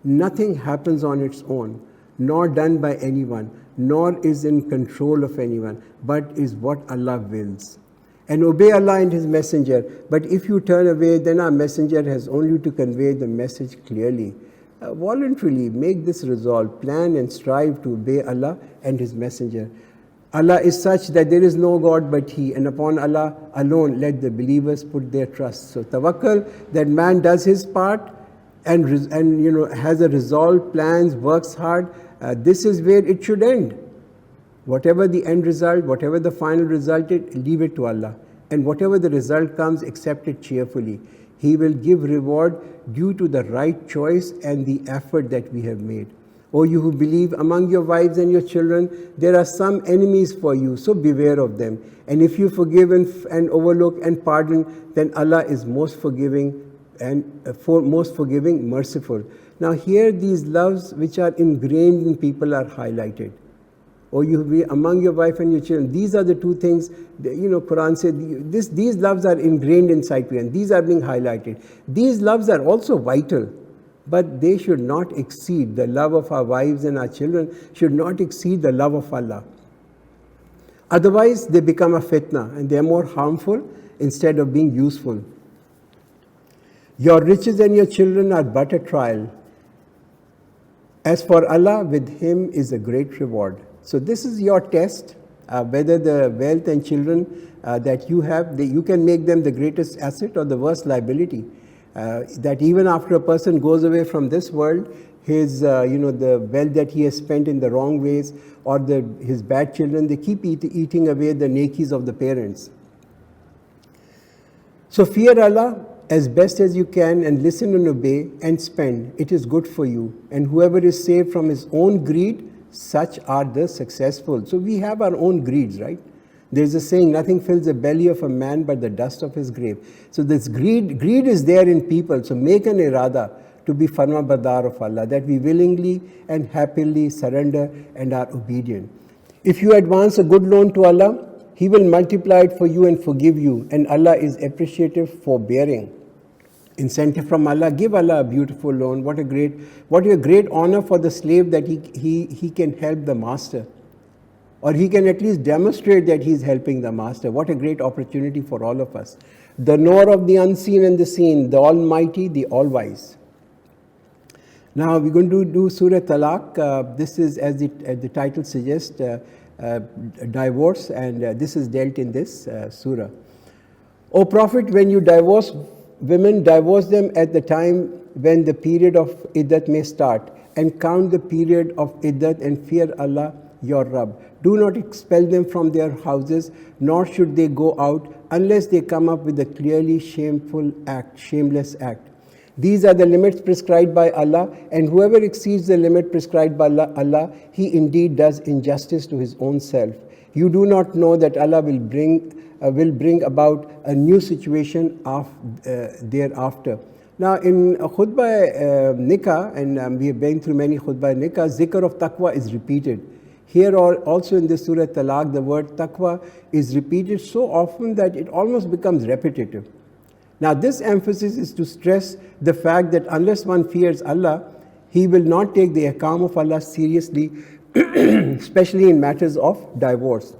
S1: Nothing happens on its own, nor done by anyone, nor is in control of anyone, but is what Allah wills. And obey Allah and His Messenger. But if you turn away, then our Messenger has only to convey the message clearly. Voluntarily make this resolve, plan and strive to obey Allah and His Messenger. Allah is such that there is no God but He, and upon Allah alone let the believers put their trust. So tawakkul, that man does his part and has a resolve, plans, works hard. This is where it should end. Whatever the end result, whatever the final result is, leave it to Allah. And whatever the result comes, accept it cheerfully. He will give reward due to the right choice and the effort that we have made. O you who believe, among your wives and your children, there are some enemies for you, so beware of them. And if you forgive and overlook and pardon, then Allah is most forgiving, merciful. Now here these loves which are ingrained in people are highlighted. Or you be among your wife and your children. These are the two things, Quran said, these loves are ingrained inside you and these are being highlighted. These loves are also vital, but they should not exceed, the love of our wives and our children should not exceed the love of Allah. Otherwise, they become a fitna and they are more harmful instead of being useful. Your riches and your children are but a trial. As for Allah, with Him is a great reward. So this is your test, whether the wealth and children that you have, you can make them the greatest asset or the worst liability. That even after a person goes away from this world, his, the wealth that he has spent in the wrong ways or his bad children, they keep eating away the nekis of the parents. So fear Allah as best as you can and listen and obey and spend. It is good for you. And whoever is saved from his own greed, such are the successful. So we have our own greeds, right? There's a saying, nothing fills the belly of a man but the dust of his grave. So this greed is there in people. So make an irada to be farma badar of Allah, that we willingly and happily surrender and are obedient. If you advance a good loan to Allah, He will multiply it for you and forgive you, and Allah is appreciative for bearing. Incentive from Allah, give Allah a beautiful loan. What a great honor for the slave that he can help the master, or he can at least demonstrate that he is helping the master. What a great opportunity for all of us. The knower of the unseen and the seen, the Almighty, the All-Wise. Now we're going to do Surah Talaq. This is, as the title suggests, divorce, and this is dealt in this surah. O Prophet, when you divorce women, divorce them at the time when the period of iddat may start, and count the period of iddat and fear Allah your Rabb. Do not expel them from their houses, nor should they go out unless they come up with a clearly shameless act. These are the limits prescribed by Allah, and whoever exceeds the limit prescribed by Allah, he indeed does injustice to his own self. You do not know that Allah will bring about a new situation thereafter. Now in khutbah nikah, and we have been through many khutbah nikah, zikr of taqwa is repeated. Here also in this Surah Talaq, the word taqwa is repeated so often that it almost becomes repetitive. Now this emphasis is to stress the fact that unless one fears Allah, he will not take the ahkam of Allah seriously, especially in matters of divorce.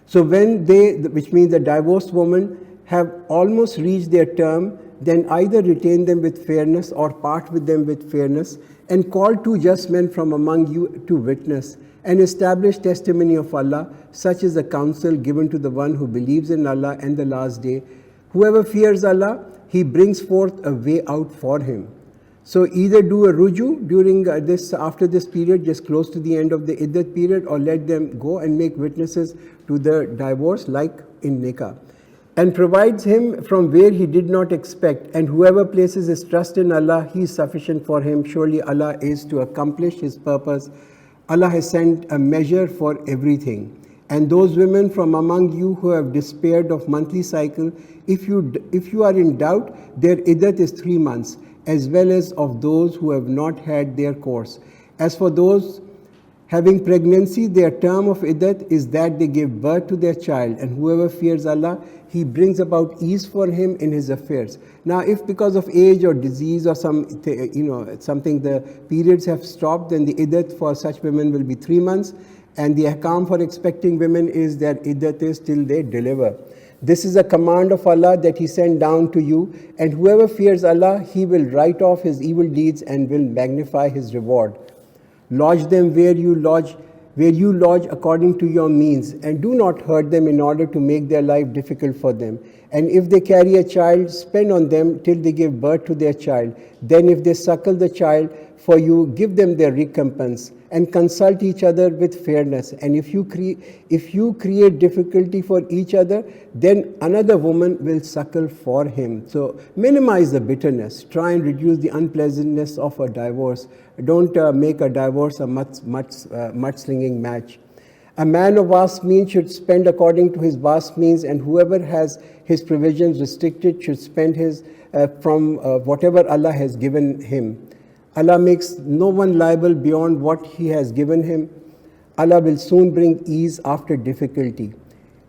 S1: So when which means the divorced woman, have almost reached their term, then either retain them with fairness or part with them with fairness, and call two just men from among you to witness, and establish testimony of Allah, such is the counsel given to the one who believes in Allah and the last day. Whoever fears Allah, He brings forth a way out for him. So either do a ruju during after this period, just close to the end of the iddat period, or let them go and make witnesses to the divorce like in nikah. And provides him from where he did not expect. And whoever places his trust in Allah, He is sufficient for him. Surely Allah is to accomplish His purpose. Allah has sent a measure for everything. And those women from among you who have despaired of monthly cycle, if you are in doubt, their iddat is 3 months, as well as of those who have not had their course. As for those having pregnancy, their term of iddat is that they give birth to their child, and whoever fears Allah, He brings about ease for him in his affairs. Now, if because of age or disease or something the periods have stopped, then the iddat for such women will be 3 months, and the ahkam for expecting women is that iddat is till they deliver. This is a command of Allah that He sent down to you, and whoever fears Allah, He will write off his evil deeds and will magnify his reward. Lodge them where you lodge according to your means, and do not hurt them in order to make their life difficult for them. And if they carry a child, spend on them till they give birth to their child. Then if they suckle the child for you, give them their recompense, and consult each other with fairness. And if you create difficulty for each other, then another woman will suckle for him. So minimize the bitterness. Try and reduce the unpleasantness of a divorce. Don't make a divorce a mudslinging match. A man of vast means should spend according to his vast means, and whoever has his provisions restricted should spend from whatever Allah has given him. Allah makes no one liable beyond what He has given him. Allah will soon bring ease after difficulty.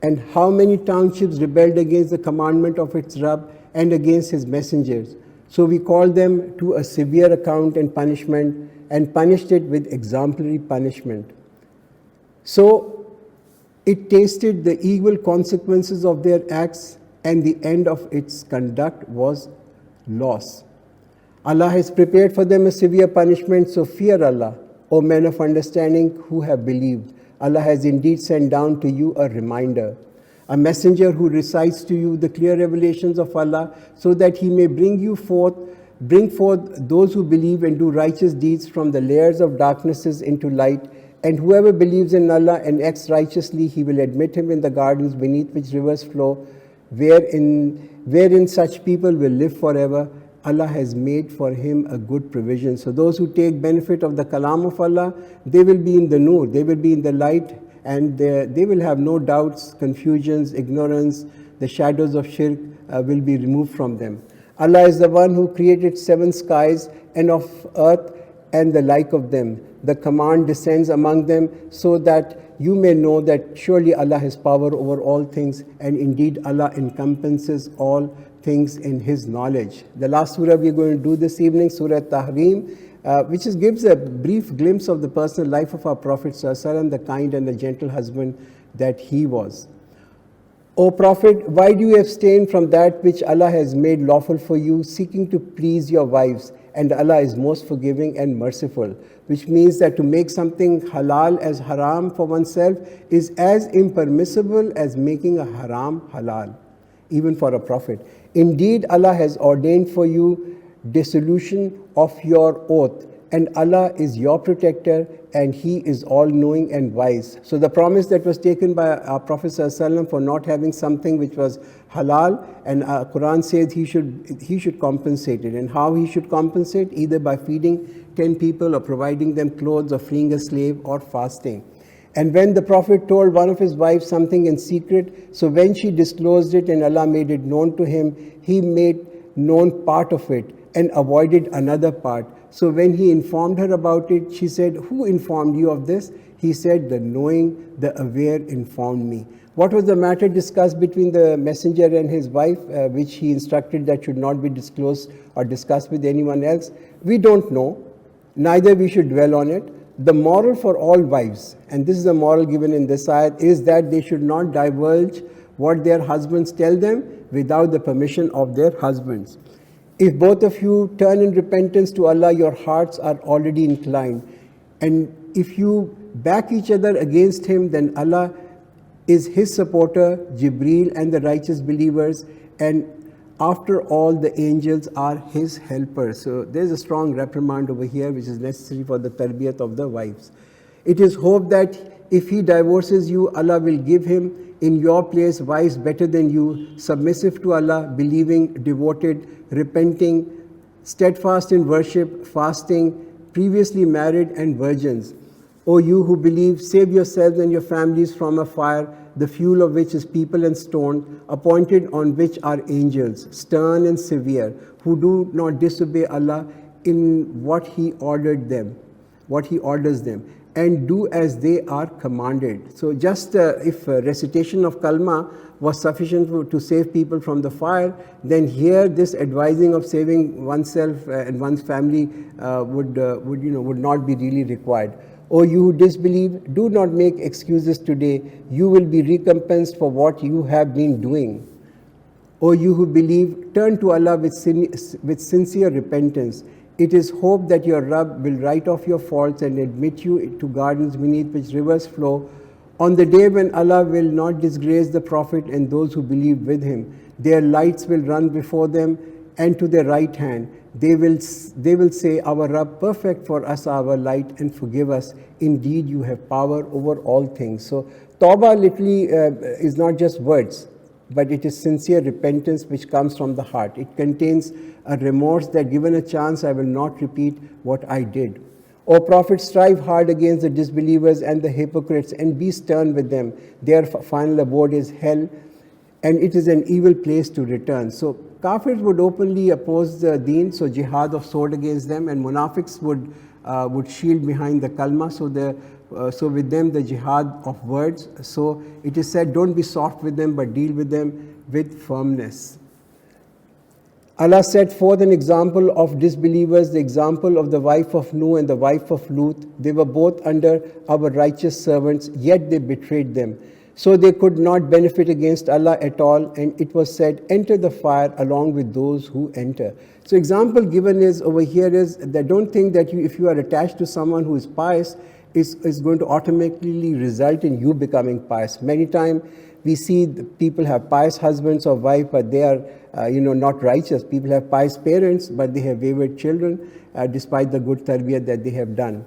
S1: And how many townships rebelled against the commandment of its Rabb and against His messengers? So we called them to a severe account and punishment, and punished it with exemplary punishment. So it tasted the evil consequences of their acts, and the end of its conduct was loss. Allah has prepared for them a severe punishment, so fear Allah, O men of understanding who have believed. Allah has indeed sent down to you a reminder, a messenger who recites to you the clear revelations of Allah, so that He may bring forth those who believe and do righteous deeds from the layers of darknesses into light. And whoever believes in Allah and acts righteously, He will admit him in the gardens beneath which rivers flow, wherein such people will live forever. Allah has made for him a good provision. So those who take benefit of the kalam of Allah, they will be in the nur, they will be in the light, and they will have no doubts, confusions, ignorance. The shadows of shirk will be removed from them. Allah is the one who created 7 skies and of earth and the like of them. The command descends among them so that you may know that surely Allah has power over all things, and indeed Allah encompasses all things in His knowledge. The last surah we are going to do this evening, Surah Tahrim, which gives a brief glimpse of the personal life of our Prophet ﷺ, the kind and the gentle husband that he was. O Prophet, why do you abstain from that which Allah has made lawful for you, seeking to please your wives? And Allah is most forgiving and merciful, which means that to make something halal as haram for oneself is as impermissible as making a haram halal, even for a prophet. Indeed, Allah has ordained for you dissolution of your oath, and Allah is your protector, and He is all-knowing and wise. So the promise that was taken by our Prophet ﷺ for not having something which was halal, and Quran says he should compensate it. And how he should compensate? Either by feeding 10 people, or providing them clothes, or freeing a slave, or fasting. And when the Prophet told one of his wives something in secret, so when she disclosed it and Allah made it known to him, he made known part of it and avoided another part. So when he informed her about it, she said, "Who informed you of this?" He said, "The knowing, the aware informed me." What was the matter discussed between the messenger and his wife, which he instructed that should not be disclosed or discussed with anyone else? We don't know, neither we should dwell on it. The moral for all wives, and this is the moral given in this ayat, is that they should not divulge what their husbands tell them without the permission of their husbands. If both of you turn in repentance to Allah, your hearts are already inclined. And if you back each other against Him, then Allah is His supporter, Jibreel and the righteous believers, and after all, the angels are His helpers. So there's a strong reprimand over here which is necessary for the tarbiyat of the wives. It is hoped that if he divorces you, Allah will give him in your place wives better than you, submissive to Allah, believing, devoted, repenting, steadfast in worship, fasting, previously married, and virgins. O you who believe, save yourselves and your families from a fire, the fuel of which is people and stone, appointed on which are angels, stern and severe, who do not disobey Allah in what He orders them, and do as they are commanded. So just if recitation of kalma was sufficient to save people from the fire, then here this advising of saving oneself and one's family would not be really required. O you who disbelieve, do not make excuses today. You will be recompensed for what you have been doing. O you who believe, turn to Allah with sincere repentance. It is hoped that your Rabb will write off your faults and admit you to gardens beneath which rivers flow, on the day when Allah will not disgrace the Prophet and those who believe with him. Their lights will run before them and to their right hand. They will say, Our Rabb, perfect for us our light and forgive us. Indeed, you have power over all things. So, Tawbah literally is not just words, but it is sincere repentance which comes from the heart. It contains a remorse that given a chance, I will not repeat what I did. O Prophet, strive hard against the disbelievers and the hypocrites and be stern with them. Their final abode is hell, and it is an evil place to return. So Kafirs would openly oppose the deen, so jihad of sword against them, and munafiqs would shield behind the kalma, so with them the jihad of words. So it is said, don't be soft with them, but deal with them with firmness. Allah set forth an example of disbelievers, the example of the wife of Nuh and the wife of Lut. They were both under our righteous servants, yet they betrayed them. So they could not benefit against Allah at all, and it was said, enter the fire along with those who enter. So example given is over here is that don't think that if you are attached to someone who is pious, is going to automatically result in you becoming pious. Many times we see people have pious husbands or wife, but they are not righteous. People have pious parents, but they have wayward children, despite the good tarbiyah that they have done.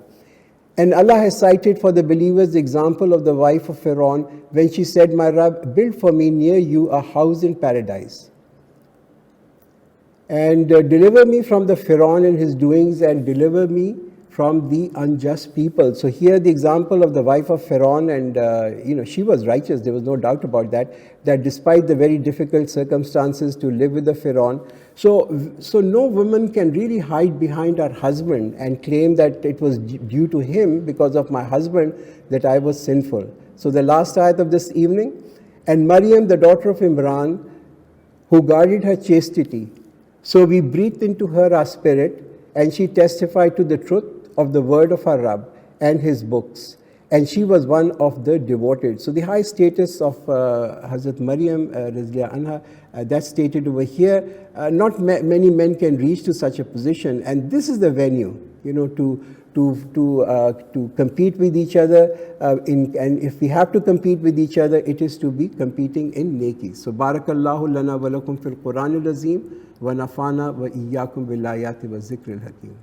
S1: And Allah has cited for the believers the example of the wife of Pharaoh when she said, My Rabb, build for me near you a house in paradise. And deliver me from the Pharaoh and his doings, and deliver me from the unjust people. So here the example of the wife of Pharaoh, and she was righteous, there was no doubt about that, that despite the very difficult circumstances to live with the Pharaoh, so no woman can really hide behind her husband and claim that it was due to him, because of my husband, that I was sinful. So the last ayat of this evening, and Maryam, the daughter of Imran, who guarded her chastity, so we breathed into her our spirit, and she testified to the truth of the word of her Rabb and his books. And she was one of the devoted. So the high status of Hazrat Maryam, Rizliya Anha, that's stated over here. Not many men can reach to such a position. And this is the venue, to compete with each other. And if we have to compete with each other, it is to be competing in neki. So Barakallahu lana wa lakum fil Quran al-Azim wa nafana wa iyyakum bil ayati wa zikril hakim.